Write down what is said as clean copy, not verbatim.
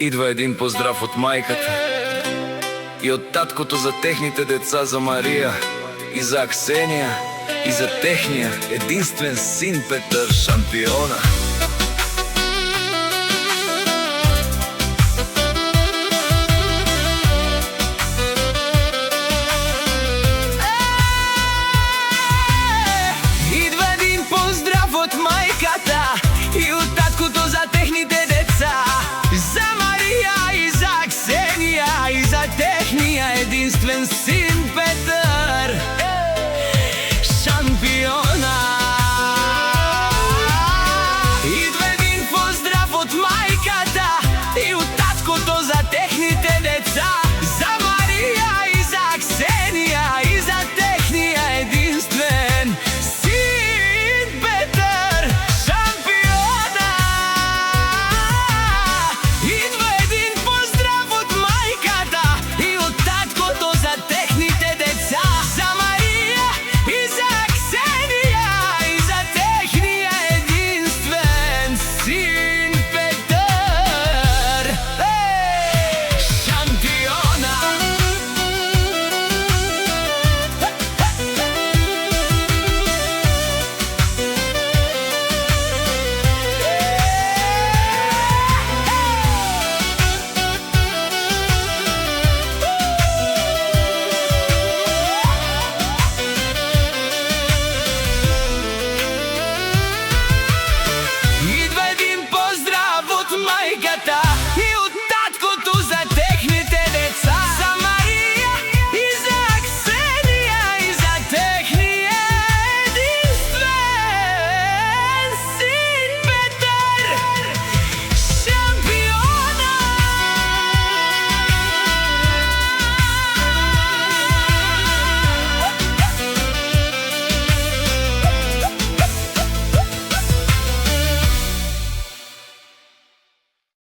Идва един поздрав от майката и от таткото за техните деца, за Мария и за Аксения и за техния единствен син Петър, шампиона. Идва един поздрав от майката и от таткото за техните деца, за Мария и за Аксения и за техния единствен син Петър, шампиона. Идва един поздрав от майката и от таткото за техните деца, за Мария и за Аксения и за техния единствен син Петър, шампиона. Идва един поздрав от майката и от таткото за техните деца, за Мария и за Аксения и за техния единствен син Петър, шампиона. Идва един поздрав от майката